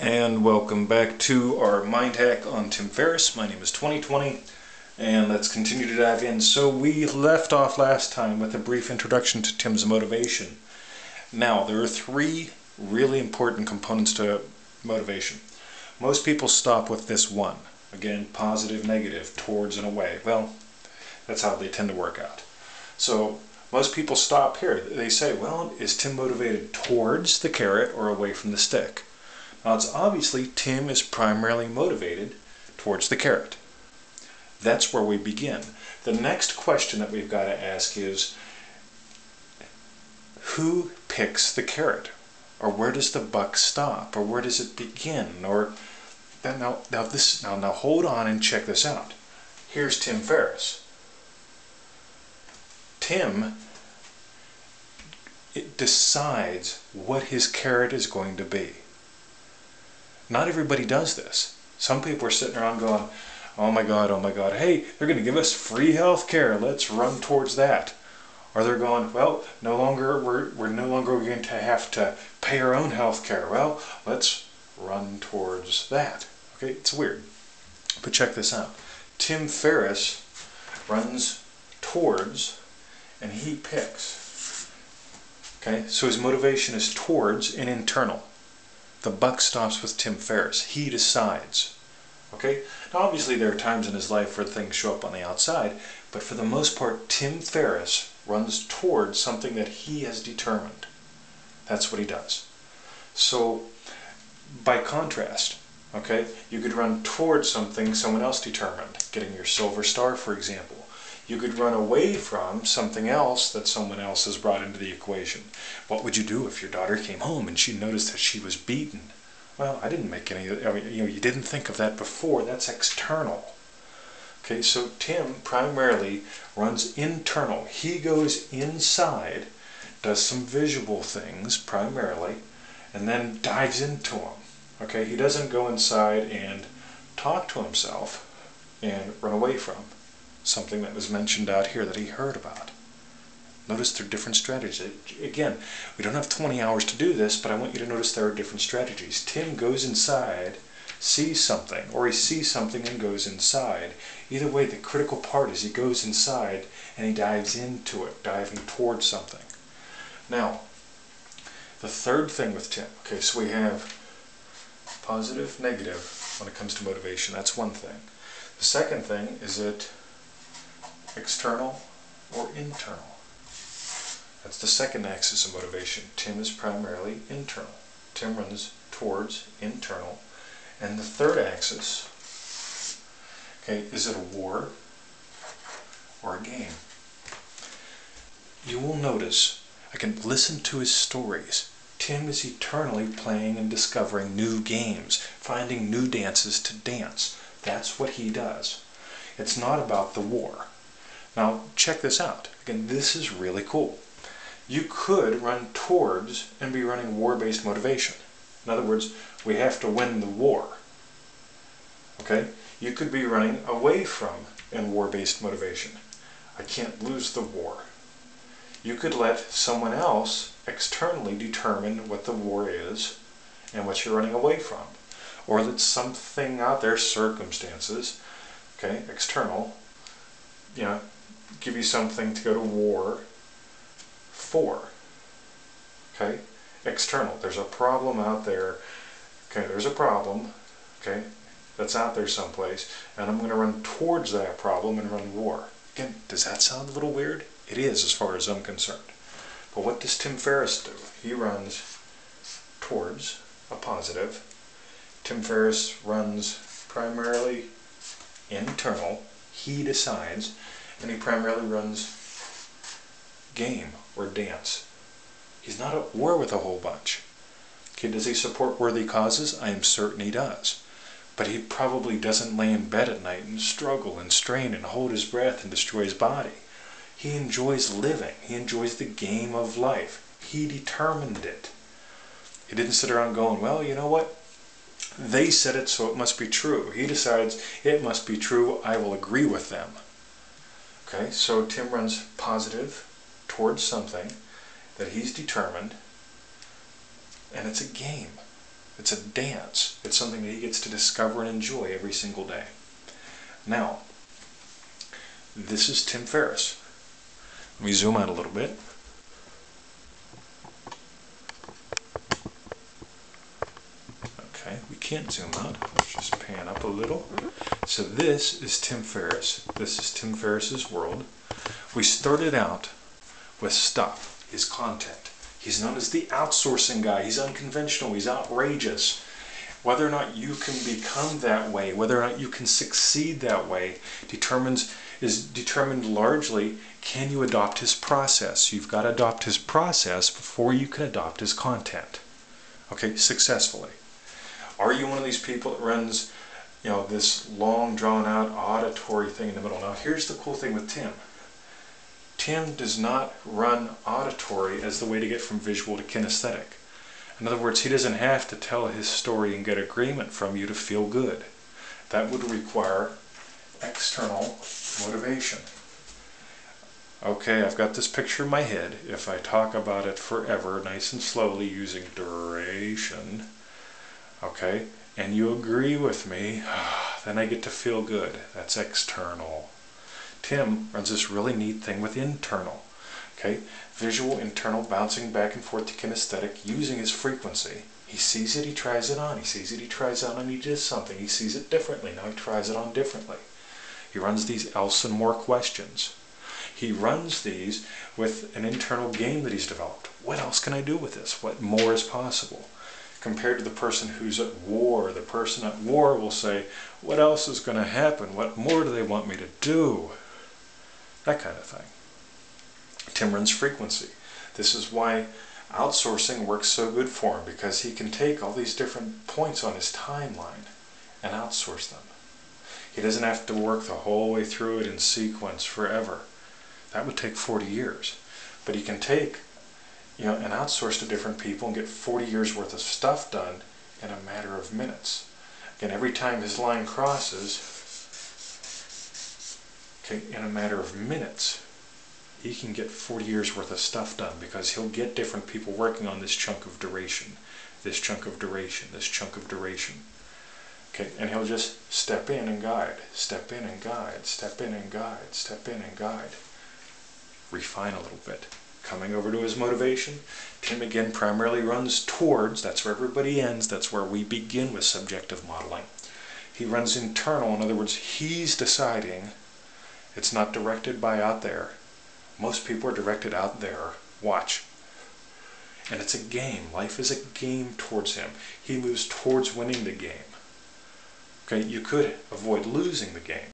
And welcome back to our Mind Hack on Tim Ferriss. My name is 2020, and let's continue to dive in. So we left off last time with a brief introduction to Tim's motivation. Now, there are three really important components to motivation. Most people stop with this one. Again, positive, negative, towards and away. Well, that's how they tend to work out. So most people stop here. They say, well, is Tim motivated towards the carrot or away from the stick? Now, it's obviously Tim is primarily motivated towards the carrot. That's where we begin. The next question that we've got to ask is, who picks the carrot? Or where does the buck stop? Or where does it begin? Or now hold on and check this out. Here's Tim Ferriss. Tim decides what his carrot is going to be. Not everybody does this. Some people are sitting around going, oh my God, hey, they're going to give us free health care, let's run towards that. Or they're going, well, we're no longer going to have to pay our own health care. Well, let's run towards that. Okay, it's weird. But check this out. Tim Ferriss runs towards and he picks. Okay, so his motivation is towards and internal. The buck stops with Tim Ferriss. He decides. Okay? Now obviously there are times in his life where things show up on the outside, but for the most part, Tim Ferriss runs towards something that he has determined. That's what he does. So, by contrast, okay, you could run towards something someone else determined, getting your silver star, for example. You could run away from something else that someone else has brought into the equation. What would you do if your daughter came home and she noticed that she was beaten? Well, I didn't make any, you didn't think of that before. That's external. Okay, so Tim primarily runs internal. He goes inside, does some visual things primarily, and then dives into them. Okay, he doesn't go inside and talk to himself and run away from something that was mentioned out here that he heard about. Notice there are different strategies. Again, we don't have 20 hours to do this, but I want you to notice there are different strategies. Tim goes inside, sees something, or he sees something and goes inside. Either way, the critical part is he goes inside and he dives into it, diving towards something. Now, the third thing with Tim, okay, so we have positive, negative when it comes to motivation. That's one thing. The second thing, is it external or internal? That's the second axis of motivation. Tim is primarily internal. Tim runs towards internal. And the third axis, okay, is it a war or a game? You will notice, I can listen to his stories. Tim is eternally playing and discovering new games, finding new dances to dance. That's what he does. It's not about the war. Now, check this out. Again, this is really cool. You could run towards and be running war-based motivation. In other words, we have to win the war. Okay? You could be running away from in war-based motivation. I can't lose the war. You could let someone else externally determine what the war is and what you're running away from. Or let something out there, circumstances, okay, external, give you something to go to war for. Okay? External. There's a problem out there. Okay, there's a problem, okay, that's out there someplace, and I'm going to run towards that problem and run war. Again, does that sound a little weird? It is, as far as I'm concerned. But what does Tim Ferriss do? He runs towards a positive. Tim Ferriss runs primarily internal. He decides, and he primarily runs game or dance. He's not at war with a whole bunch. Okay, does he support worthy causes? I am certain he does. But he probably doesn't lay in bed at night and struggle and strain and hold his breath and destroy his body. He enjoys living. He enjoys the game of life. He determined it. He didn't sit around going, well, you know what? They said it, so it must be true. He decides it must be true. I will agree with them. Okay, so Tim runs positive towards something that he's determined, and it's a game. It's a dance. It's something that he gets to discover and enjoy every single day. Now, this is Tim Ferriss. Let me zoom out a little bit. Okay, we can't zoom out. Let's just pan up a little. So this is Tim Ferriss. This is Tim Ferriss's world. We started out with stuff, his content. He's known as the outsourcing guy. He's unconventional. He's outrageous. Whether or not you can become that way, whether or not you can succeed that way, is determined largely, can you adopt his process? You've got to adopt his process before you can adopt his content. Okay, successfully. Are you one of these people that runs, this long drawn out auditory thing in the middle? Now here's the cool thing with Tim. Tim does not run auditory as the way to get from visual to kinesthetic. In other words, he doesn't have to tell his story and get agreement from you to feel good. That would require external motivation. Okay, I've got this picture in my head. If I talk about it forever, nice and slowly, using duration, okay, and you agree with me, then I get to feel good. That's external. Tim runs this really neat thing with internal. Okay, visual, internal, bouncing back and forth to kinesthetic, using his frequency. He sees it, he tries it on. He sees it, he tries it on, and he does something. He sees it differently. Now he tries it on differently. He runs these else and more questions. He runs these with an internal game that he's developed. What else can I do with this? What more is possible? Compared to the person who's at war, the person at war will say, what else is going to happen? What more do they want me to do? That kind of thing. Tim runs frequency. This is why outsourcing works so good for him, because he can take all these different points on his timeline and outsource them. He doesn't have to work the whole way through it in sequence forever. That would take 40 years. But he can take, and outsource to different people and get 40 years worth of stuff done in a matter of minutes. Again, every time his line crosses, okay, in a matter of minutes, he can get 40 years worth of stuff done, because he'll get different people working on this chunk of duration, this chunk of duration, this chunk of duration. Okay, and he'll just step in and guide, step in and guide, step in and guide, step in and guide. Refine a little bit. Coming over to his motivation, Tim again primarily runs towards, that's where everybody ends, that's where we begin with subjective modeling. He runs internal, in other words, he's deciding. It's not directed by out there. Most people are directed out there. Watch. And it's a game. Life is a game towards him. He moves towards winning the game. Okay, you could avoid losing the game.